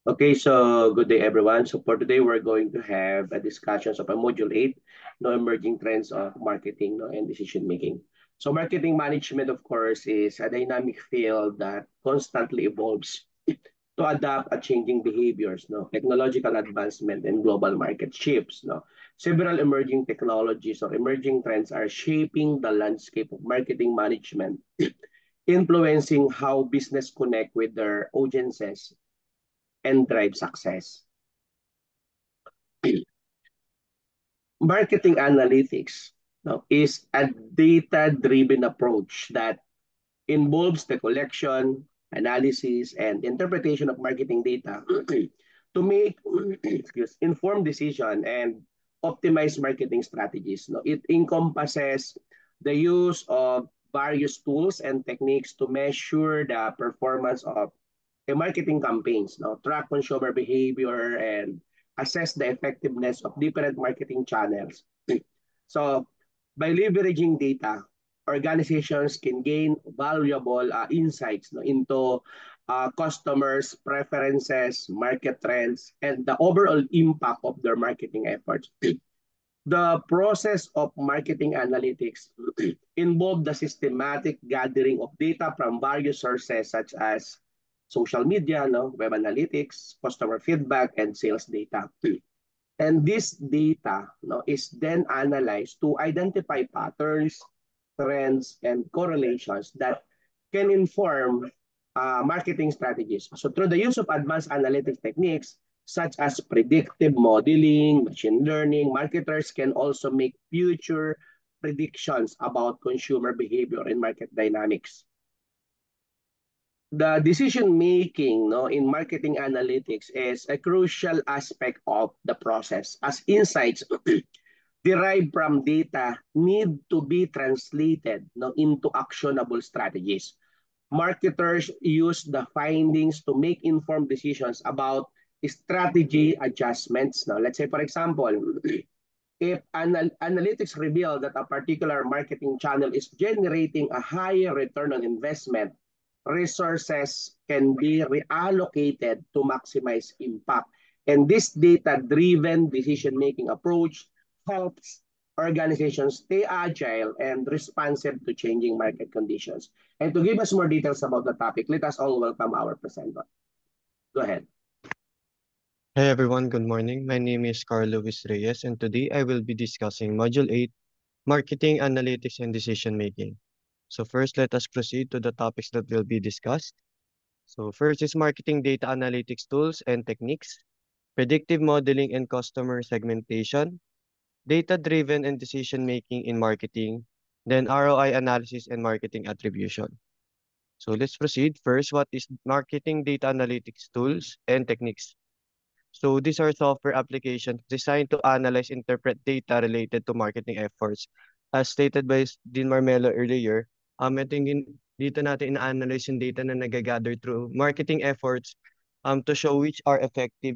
Okay, so good day everyone. So for today, we're going to have a discussions of a module 8, no emerging trends of marketing no, and decision making. So marketing management, of course, is a dynamic field that constantly evolves to adapt a changing behaviors, no, technological advancement and global market shifts. No, several emerging technologies or emerging trends are shaping the landscape of marketing management, influencing how business connect with their audiences and drive success. Marketing analytics no, is a data-driven approach that involves the collection, analysis, and interpretation of marketing data to make informed decision and optimize marketing strategies. No, it encompasses the use of various tools and techniques to measure the performance of marketing campaigns, no, track consumer behavior, and assess the effectiveness of different marketing channels. So, by leveraging data, organizations can gain valuable insights no, into customers' preferences, market trends, and the overall impact of their marketing efforts. The process of marketing analytics involved the systematic gathering of data from various sources such as social media, no, web analytics, customer feedback, and sales data. And this data no, is then analyzed to identify patterns, trends, and correlations that can inform marketing strategies. So through the use of advanced analytics techniques, such as predictive modeling, machine learning, marketers can also make future predictions about consumer behavior and market dynamics. The decision making no, in marketing analytics is a crucial aspect of the process as insights derived from data need to be translated no, into actionable strategies. Marketers use the findings to make informed decisions about strategy adjustments. Now, let's say, for example, if analytics reveal that a particular marketing channel is generating a higher return on investment, resources can be reallocated to maximize impact. And this data-driven decision-making approach helps organizations stay agile and responsive to changing market conditions. And to give us more details about the topic, let us all welcome our presenter. Go ahead. Hey everyone, good morning. My name is Carlo Luis Reyes, and today I will be discussing Module 8, Marketing, Analytics, and Decision Making. So first, let us proceed to the topics that will be discussed. So first is Marketing Data Analytics Tools and Techniques, Predictive Modeling and Customer Segmentation, Data-Driven and Decision Making in Marketing, then ROI Analysis and Marketing Attribution. So let's proceed. First, what is Marketing Data Analytics Tools and Techniques? So these are software applications designed to analyze, interpret data related to marketing efforts. As stated by Dean Marmelo earlier, ito dito natin ina-analyze yung data na nagagather through marketing efforts to show which are effective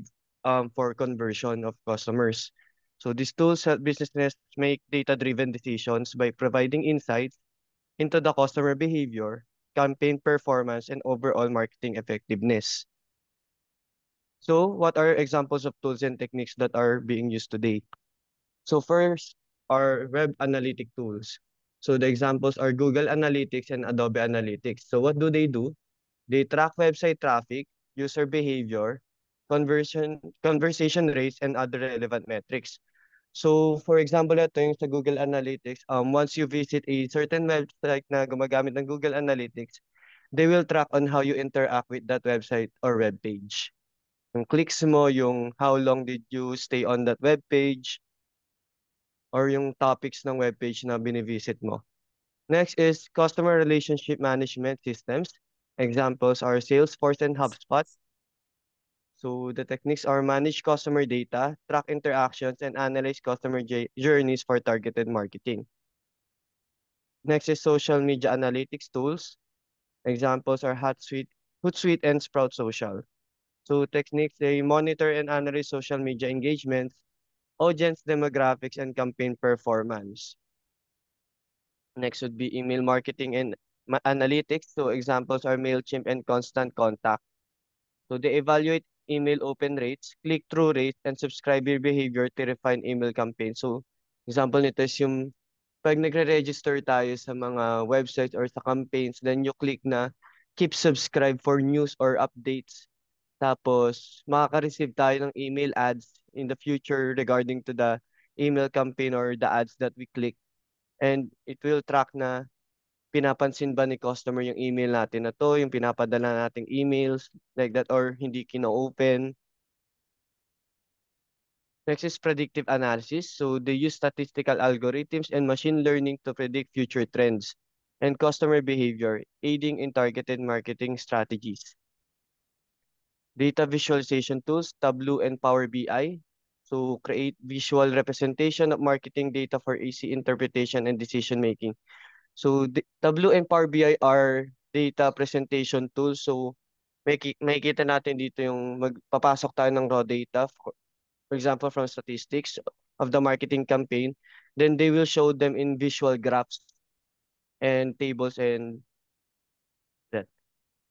for conversion of customers. So these tools help businesses make data-driven decisions by providing insights into the customer behavior, campaign performance, and overall marketing effectiveness. So what are examples of tools and techniques that are being used today? So first are web analytic tools. So the examples are Google Analytics and Adobe Analytics. So what do? They track website traffic, user behavior, conversation rates, and other relevant metrics. So for example, ito yung sa Google Analytics, once you visit a certain website na gumagamit ng Google Analytics, they will track on how you interact with that website or web page. Yung clicks mo, yung how long did you stay on that web page, or yung topics ng web page na binivisit mo. Next is customer relationship management systems. Examples are Salesforce and HubSpot. So the techniques are manage customer data, track interactions, and analyze customer journeys for targeted marketing. Next is social media analytics tools. Examples are Hootsuite and Sprout Social. So techniques, they monitor and analyze social media engagements, audience demographics, and campaign performance. Next would be email marketing and analytics. So examples are MailChimp and Constant Contact. So they evaluate email open rates, click-through rates, and subscriber behavior to refine email campaign. So, example nito is yung pag nagre-register tayo sa mga websites or sa campaigns, then you click na keep subscribe for news or updates. Tapos, makaka-receive tayo ng email ads in the future regarding to the email campaign or the ads that we click. And it will track na pinapansin ba ni customer yung email natin na to, yung pinapadala nating emails, like that, or hindi kino-open. Next is predictive analysis. So they use statistical algorithms and machine learning to predict future trends and customer behavior, aiding in targeted marketing strategies. Data visualization tools, Tableau and Power BI. So create visual representation of marketing data for easy interpretation and decision making. So Tableau and Power BI are data presentation tools. So makikita natin dito yung magpapasok tayo ng raw data, for example, from statistics of the marketing campaign. Then they will show them in visual graphs and tables and that.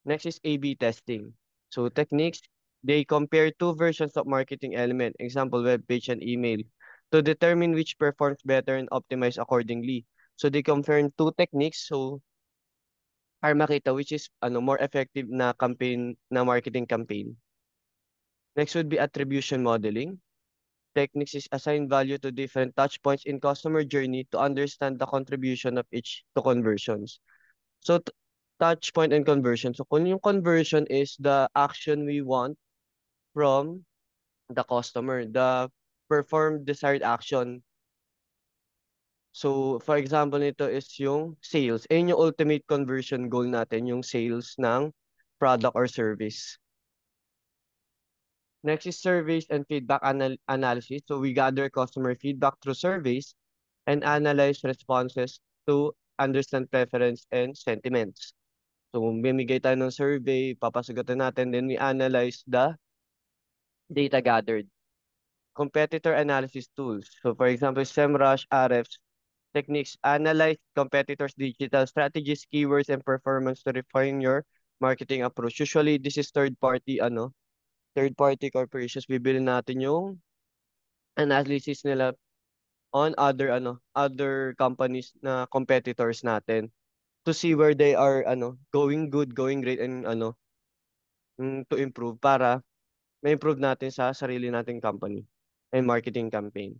Next is A/B testing. So techniques, they compare two versions of marketing element, example, web page and email, to determine which performs better and optimize accordingly. So they compare two techniques. So para makita which is more effective na campaign na marketing campaign. Next would be attribution modeling. Techniques is assign value to different touch points in customer journey to understand the contribution of each to conversions. So touch point and conversion. So kung yung conversion is the action we want from the customer, the perform desired action. So for example nito is yung sales. Ayun yung ultimate conversion goal natin, yung sales ng product or service. Next is surveys and feedback analysis. So we gather customer feedback through surveys and analyze responses to understand preference and sentiments. So bimigay tayo ng survey, papasagutin natin, then we analyze the data gathered. Competitor analysis tools. So for example, SEMrush, Ahrefs, techniques analyze competitors' digital strategies, keywords, and performance to refine your marketing approach. Usually, this is third-party corporations. Bibili natin yung analysis nila on other companies na competitors natin to see where they are going good, going great, and to improve para ma-improve natin sa sarili nating company and marketing campaign.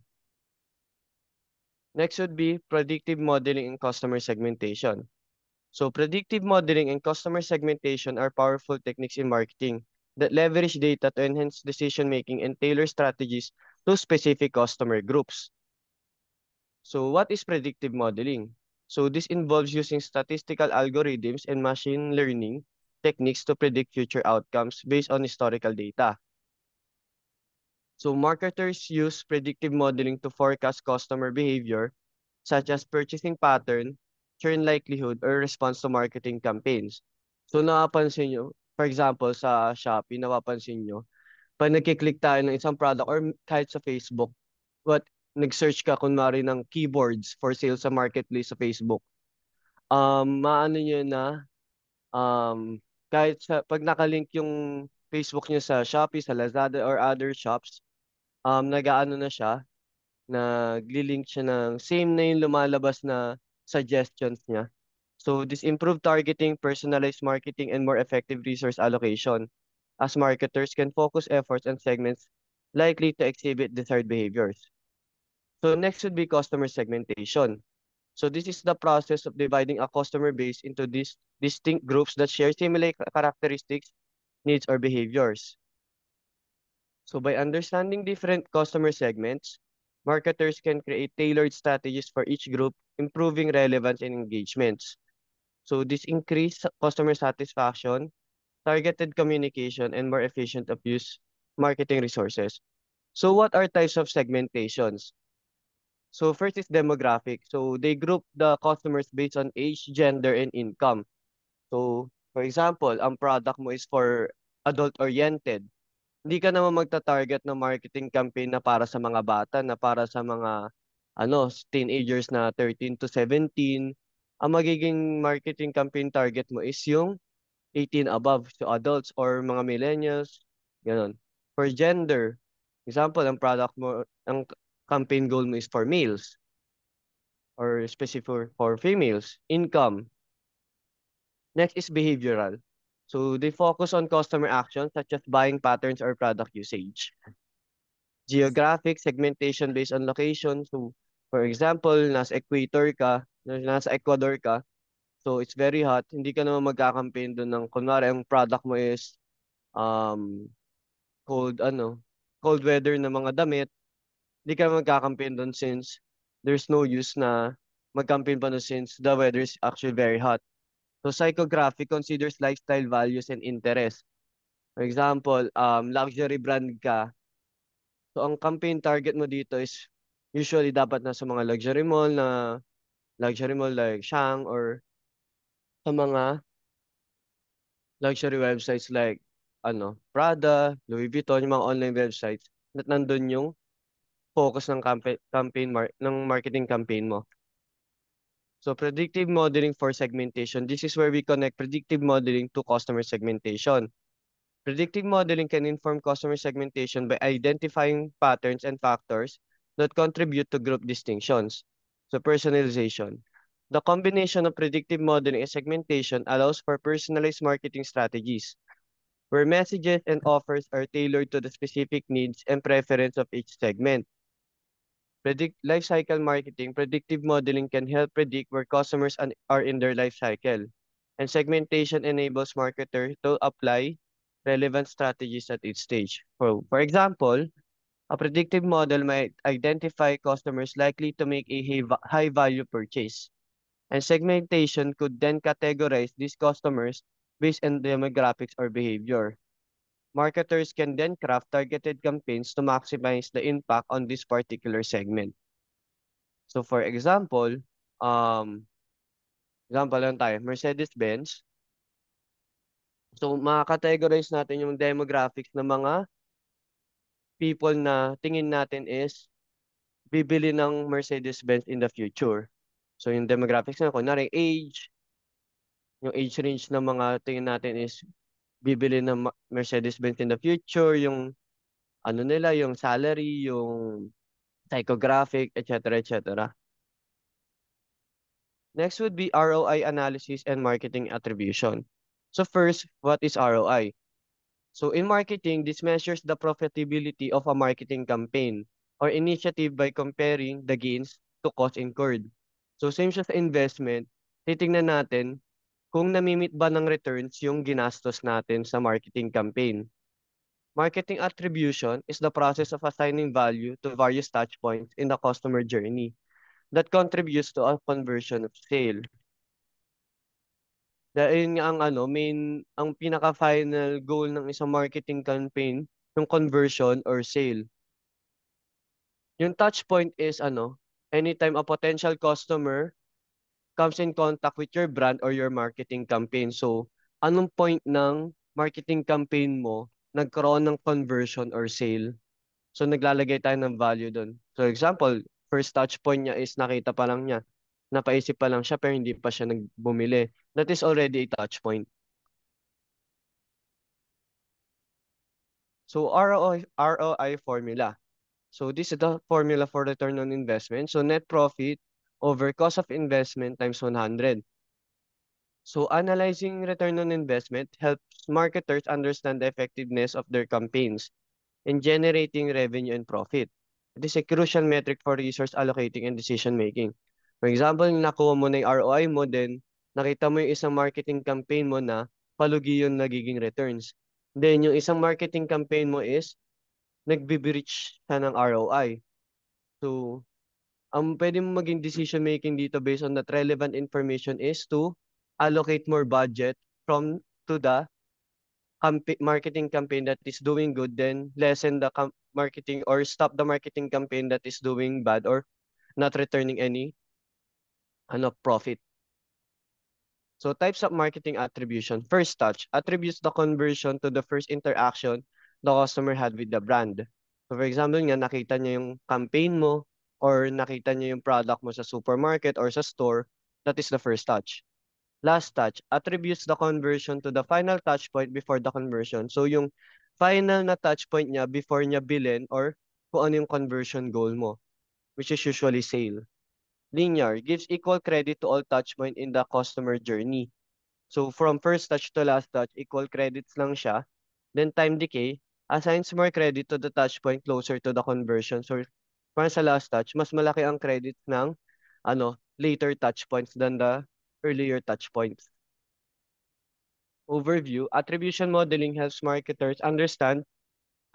Next would be predictive modeling and customer segmentation. So predictive modeling and customer segmentation are powerful techniques in marketing that leverage data to enhance decision making and tailor strategies to specific customer groups. So what is predictive modeling? So this involves using statistical algorithms and machine learning techniques to predict future outcomes based on historical data. So marketers use predictive modeling to forecast customer behavior, such as purchasing pattern, churn likelihood, or response to marketing campaigns. So napapansin nyo, for example, sa Shopee, napapansin nyo, pag nagkiklik tayo ng isang product or kahit sa Facebook, nag-search ka kunwari ng keywords for sale sa marketplace sa Facebook, maano nyo na, um, kahit pag nakalink yung Facebook nyo sa Shopee, sa Lazada, or other shops, nag-aano na siya, nagli-link siya ng same na yung lumalabas na suggestions niya. So this improved targeting, personalized marketing, and more effective resource allocation as marketers can focus efforts on segments likely to exhibit desired behaviors. So next would be customer segmentation. So this is the process of dividing a customer base into these distinct groups that share similar characteristics, needs, or behaviors. So by understanding different customer segments, marketers can create tailored strategies for each group, improving relevance and engagements. So this increase customer satisfaction, targeted communication, and more efficient of use marketing resources. So what are types of segmentations? So first is demographic. So they group the customers based on age, gender, and income. So for example, ang product mo is for adult-oriented. Hindi ka naman magta-target ng marketing campaign na para sa mga bata, na para sa mga teenagers na 13 to 17. Ang magiging marketing campaign target mo is yung 18 above, so adults or mga millennials. Ganon. For gender, example, ang campaign goal mo is for males or specific for females. Income. Next is behavioral. So they focus on customer actions such as buying patterns or product usage. Geographic segmentation based on location. So for example, nasa Ecuador ka, so it's very hot, hindi ka naman magka-campaign doon ng kunwari ang product mo is um cold cold weather na mga damit, hindi ka magka-campaign doon since there's no use na mag-campaign pa doon since the weather is actually very hot. So psychographic considers lifestyle values and interests. For example, luxury brand ka. So ang campaign target mo dito is usually dapat na sa mga luxury mall like Shang or sa mga luxury websites like Prada, Louis Vuitton, yung mga online websites na nandun yung focus ng ng marketing campaign mo. So predictive modeling for segmentation. This is where we connect predictive modeling to customer segmentation. Predictive modeling can inform customer segmentation by identifying patterns and factors that contribute to group distinctions. So personalization. The combination of predictive modeling and segmentation allows for personalized marketing strategies, where messages and offers are tailored to the specific needs and preference of each segment. Predict life cycle marketing, predictive modeling can help predict where are in their life cycle, and segmentation enables marketers to apply relevant strategies at each stage. For example, a predictive model might identify customers likely to make a high value purchase, and segmentation could then categorize these customers based on demographics or behavior. Marketers can then craft targeted campaigns to maximize the impact on this particular segment. So for um, example lang tayo, Mercedes-Benz. So maka-categorize natin yung demographics ng mga people na tingin natin is bibili ng Mercedes-Benz in the future. So yung demographics na, kunwari yung age range ng mga tingin natin is bibili ng Mercedes-Benz in the future, yung nila, yung salary, yung psychographic, etc., etc. Next would be ROI analysis and marketing attribution. So first, what is ROI? So in marketing, this measures the profitability of a marketing campaign or initiative by comparing the gains to cost incurred. So same siya sa investment, titingnan natin kung namimit ba ng returns yung ginastos natin sa marketing campaign. Marketing attribution is the process of assigning value to various touchpoints in the customer journey that contributes to a conversion of sale. Dahil nga ang pinaka-final goal ng isang marketing campaign, yung conversion or sale. Yung touch point is anytime a potential customer comes in contact with your brand or your marketing campaign. So, anong point ng marketing campaign mo nagkaroon ng conversion or sale? So, naglalagay tayo ng value doon. So, example, first touch point niya is nakita pa lang niya. Napaisip pa lang siya pero hindi pa siya nagbumili. That is already a touch point. So ROI formula. So this is the formula for return on investment. So net profit over cost of investment times 100. So analyzing return on investment helps marketers understand the effectiveness of their campaigns in generating revenue and profit. It is a crucial metric for resource allocating and decision making. For example, nakuha mo na yung ROI mo, then nakita mo yung isang marketing campaign mo na palugi yung nagiging returns. Then yung isang marketing campaign mo is nagbe-breach siya ng ROI. So, ang pwede mo maging decision making dito based on that relevant information is to allocate more budget to the marketing campaign that is doing good, then lessen the marketing or stop the marketing campaign that is doing bad or not returning any profit. So types of marketing attribution. First touch attributes the conversion to the first interaction the customer had with the brand. So for example nga, nakita niya yung campaign mo or nakita niya yung product mo sa supermarket or sa store, that is the first touch. Last touch attributes the conversion to the final touch point before the conversion. So yung final na touch point niya before niya bilhin or kung ano yung conversion goal mo, which is usually sale. Linear gives equal credit to all touch point in the customer journey. So from first touch to last touch, equal credits lang siya. Then time decay assigns more credit to the touch point closer to the conversion. So para sa last touch, mas malaki ang credit ng later touch points than the earlier touch points. Overview, attribution modeling helps marketers understand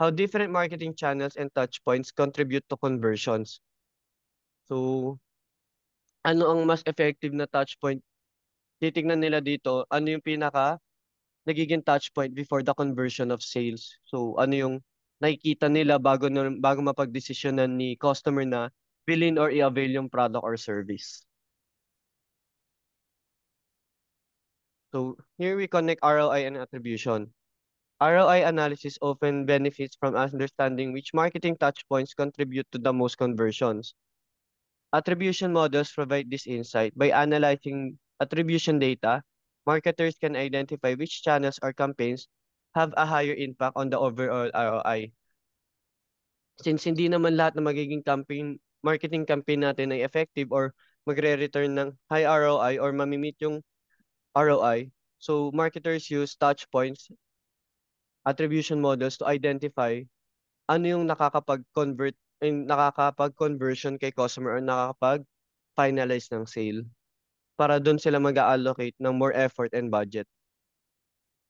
how different marketing channels and touch points contribute to conversions. So, ano ang mas effective na touch point? Titignan nila dito, ano yung pinaka nagiging touch point before the conversion of sales. So, ano yung nakikita nila bago mapagdesisyonan ni customer na bilhin or i-avail yung product or service. So, here we connect ROI and attribution. ROI analysis often benefits from understanding which marketing touchpoints contribute to the most conversions. Attribution models provide this insight. By analyzing attribution data, marketers can identify which channels or campaigns have a higher impact on the overall ROI. Since hindi naman lahat na magiging marketing campaign natin ay effective or magre-return ng high ROI or mamimit yung ROI, so marketers use touch points, attribution models to identify ano yung nakakapag-conversion kay customer or nakakapag-finalize ng sale para doon sila mag-allocate ng more effort and budget.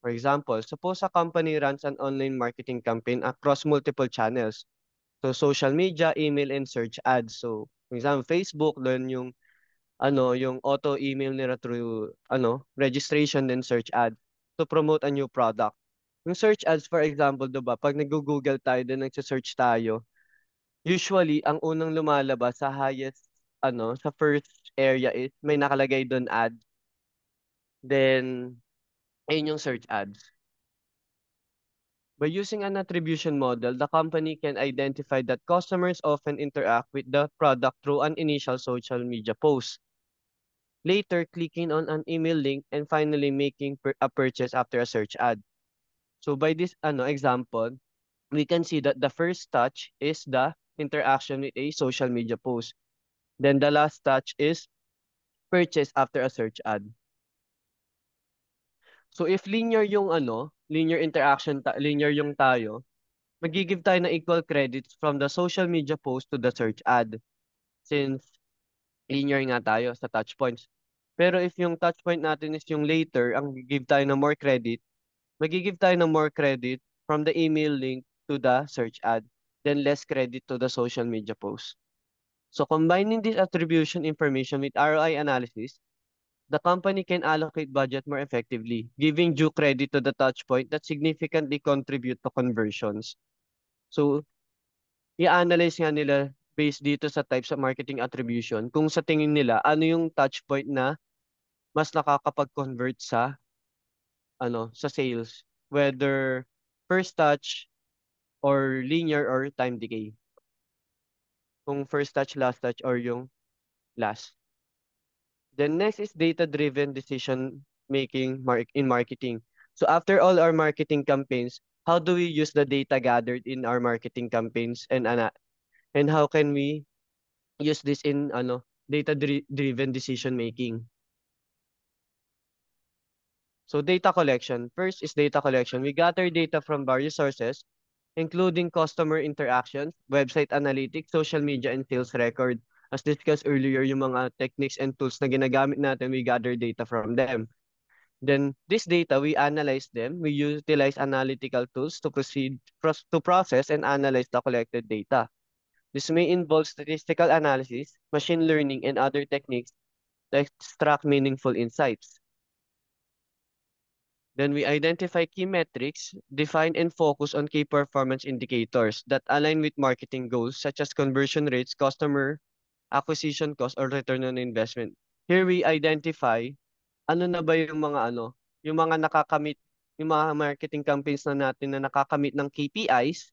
For example, suppose a company runs an online marketing campaign across multiple channels. So social media, email, and search ads. So, for example, Facebook, doon yung auto email nila through registration then search ads to promote a new product. Yung search ads, for example, 'di ba, pag nag-Google tayo, then nagse-search tayo, usually ang unang lumalabas sa highest sa first area is may nakalagay doon ad. Then ayun yung search ads. By using an attribution model, the company can identify that customers often interact with the product through an initial social media post, later clicking on an email link, and finally making a purchase after a search ad. So by this example, we can see that the first touch is the interaction with a social media post. Then the last touch is purchase after a search ad. So if linear yung linear interaction, linear yung tayo, magigive tayo ng equal credits from the social media post to the search ad. Since linear nga tayo sa touch points. Pero if yung touch point natin is yung later, ang give tayo ng more credit, magigive tayo ng more credit from the email link to the search ad, then less credit to the social media post. So combining this attribution information with ROI analysis, the company can allocate budget more effectively, giving due credit to the touch point that significantly contribute to conversions. So, i-analyze nga nila based dito sa types of marketing attribution kung sa tingin nila ano yung touch point na mas nakakapag-convert sa sales, whether first touch or linear or time decay. Kung first touch, last touch, or yung last. Then next is data-driven decision making in marketing. So after all our marketing campaigns, how do we use the data gathered in our marketing campaigns and how can we use this in data-driven decision making? So data collection. First is data collection. We gather data from various sources, including customer interactions, website analytics, social media, and sales record. As discussed earlier, yung mga techniques and tools na ginagamit natin, we gather data from them. Then this data, we analyze them. We utilize analytical tools to process and analyze the collected data. This may involve statistical analysis, machine learning, and other techniques to extract meaningful insights. Then we identify key metrics, define and focus on key performance indicators that align with marketing goals such as conversion rates, customer acquisition cost, or return on investment. Here we identify ano na ba yung yung mga nakakamit, yung mga marketing campaigns na natin na nakakamit ng KPIs,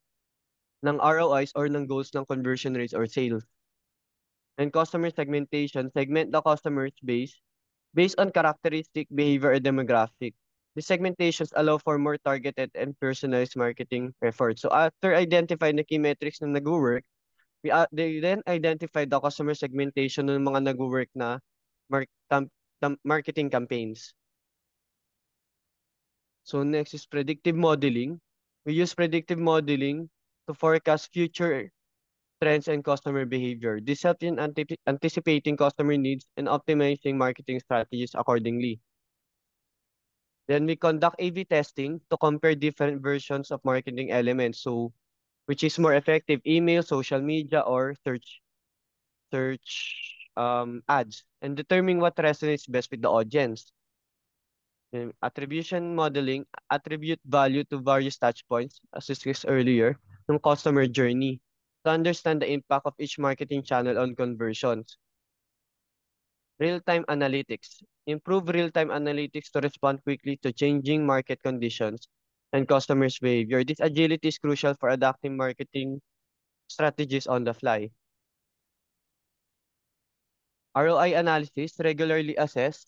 ng ROIs, or ng goals ng conversion rates or sales. And customer segmentation, segment the customer base based on characteristic, behavior, or demographic. The segmentations allow for more targeted and personalized marketing efforts. So after identifying the key metrics na nag-work, they then identify the customer segmentation ng mga nag-work na mar- tam- marketing campaigns. So next is predictive modeling. We use predictive modeling to forecast future trends and customer behavior. This helps in anticipating customer needs and optimizing marketing strategies accordingly. Then we conduct A/B testing to compare different versions of marketing elements. So which is more effective, email, social media, or search ads, and determine what resonates best with the audience. Attribution modeling, attribute value to various touch points, as discussed earlier, ng customer journey to understand the impact of each marketing channel on conversions. Real-time analytics. Improve real-time analytics to respond quickly to changing market conditions and customers' behavior. This agility is crucial for adapting marketing strategies on the fly. ROI analysis regularly assess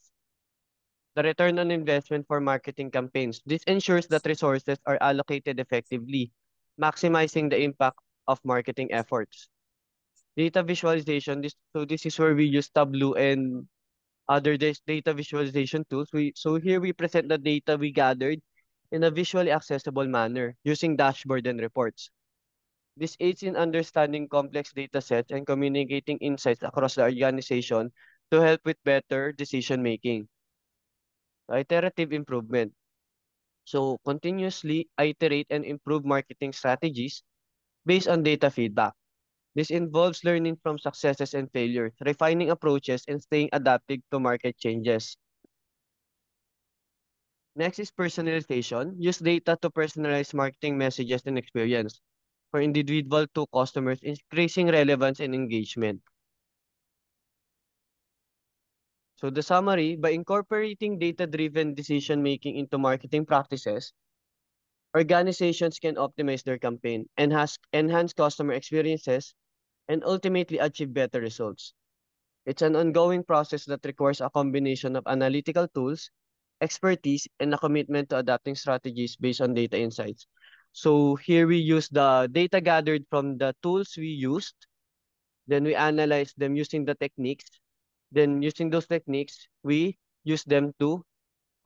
the return on investment for marketing campaigns. This ensures that resources are allocated effectively, maximizing the impact of marketing efforts. Data visualization. This is where we use Tableau and other data visualization tools. So here we present the data we gathered in a visually accessible manner using dashboard and reports. This aids in understanding complex data sets and communicating insights across the organization to help with better decision making. Iterative improvement. So continuously iterate and improve marketing strategies based on data feedback. This involves learning from successes and failures, refining approaches, and staying adaptive to market changes. Next is personalization. Use data to personalize marketing messages and experience for individual to customers, increasing relevance and engagement. So the summary, by incorporating data-driven decision-making into marketing practices, organizations can optimize their campaign, enhance customer experiences, and ultimately achieve better results. It's an ongoing process that requires a combination of analytical tools, expertise, and a commitment to adapting strategies based on data insights. So here we use the data gathered from the tools we used, then we analyze them using the techniques. Then using those techniques, we use them to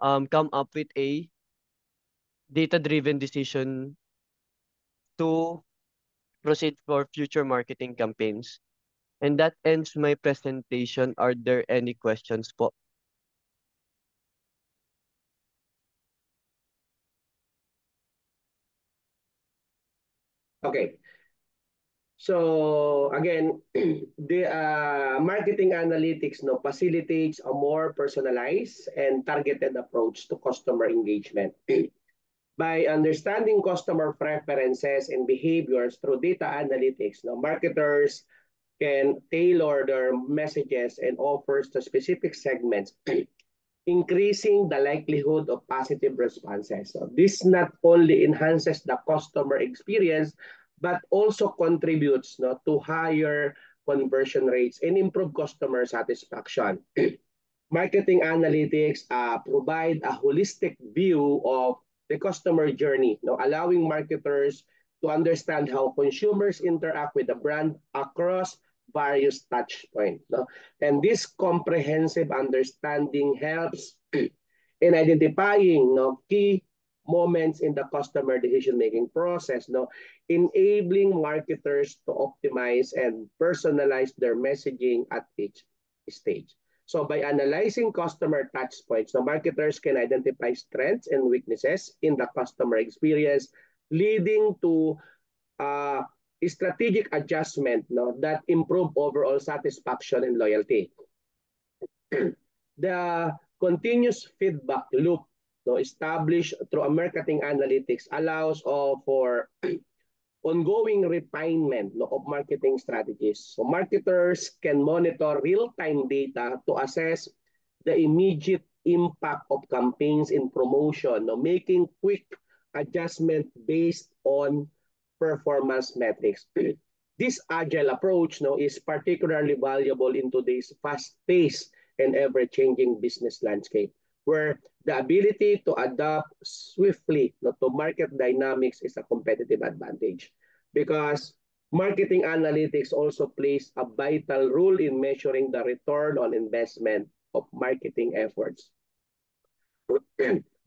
come up with a data-driven decision to proceed for future marketing campaigns. And that ends my presentation. Are there any questions po? Okay. So again, the marketing analytics facilitates a more personalized and targeted approach to customer engagement. By understanding customer preferences and behaviors through data analytics, marketers can tailor their messages and offers to specific segments, increasing the likelihood of positive responses. So this not only enhances the customer experience, but also contributes to higher conversion rates and improve customer satisfaction. Marketing analytics provide a holistic view of the customer journey, allowing marketers to understand how consumers interact with the brand across various touch points. And this comprehensive understanding helps in identifying key moments in the customer decision-making process, enabling marketers to optimize and personalize their messaging at each stage. So by analyzing customer touch points, the marketers can identify strengths and weaknesses in the customer experience, leading to strategic adjustment that improve overall satisfaction and loyalty. The continuous feedback loop established through a marketing analytics allows for ongoing refinement of marketing strategies. So marketers can monitor real-time data to assess the immediate impact of campaigns in promotion, making quick adjustment based on performance metrics. This agile approach is particularly valuable in today's fast-paced and ever-changing business landscape, where the ability to adapt swiftly to market dynamics is a competitive advantage because marketing analytics also plays a vital role in measuring the return on investment of marketing efforts.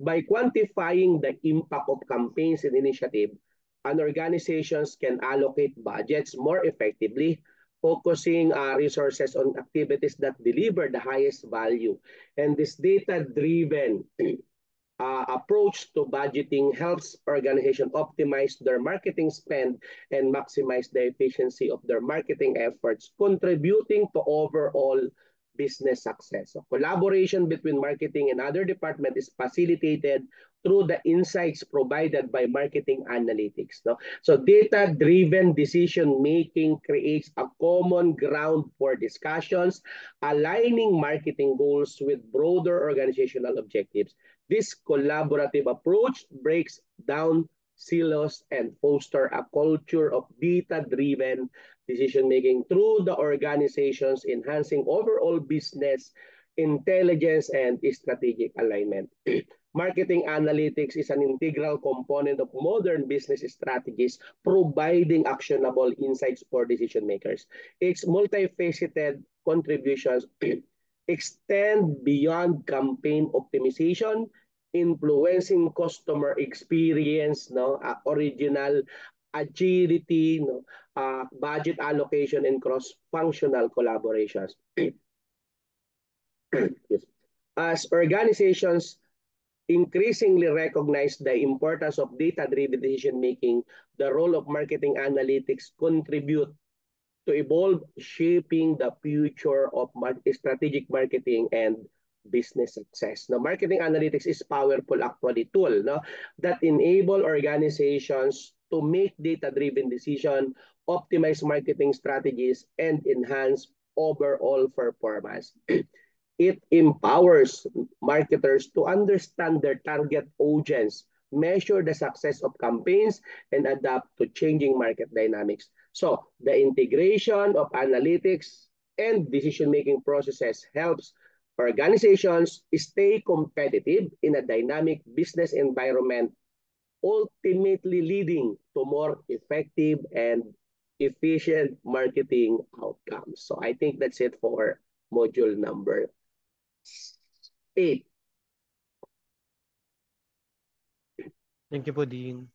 By quantifying the impact of campaigns and initiatives, an organizations can allocate budgets more effectively, focusing resources on activities that deliver the highest value. And this data-driven approach to budgeting helps organizations optimize their marketing spend and maximize the efficiency of their marketing efforts, contributing to overall business success. So collaboration between marketing and other departments is facilitated through the insights provided by marketing analytics. No? So data-driven decision making creates a common ground for discussions, aligning marketing goals with broader organizational objectives. This collaborative approach breaks down silos and foster a culture of data-driven decision-making through the organizations, enhancing overall business intelligence and strategic alignment. Marketing analytics is an integral component of modern business strategies, providing actionable insights for decision makers. Its multifaceted contributions extend beyond campaign optimization, influencing customer experience, original agility, budget allocation, and cross-functional collaborations. Yes. As organizations increasingly recognize the importance of data-driven decision-making, the role of marketing analytics contribute to evolve, shaping the future of strategic marketing and business success. Now, marketing analytics is powerful actually tool that enable organizations to make data-driven decision, optimize marketing strategies, and enhance overall performance. It empowers marketers to understand their target audience, measure the success of campaigns, and adapt to changing market dynamics. So the integration of analytics and decision-making processes helps organizations stay competitive in a dynamic business environment, ultimately leading to more effective and efficient marketing outcomes. So I think that's it for module number 8. Thank you po, Dean.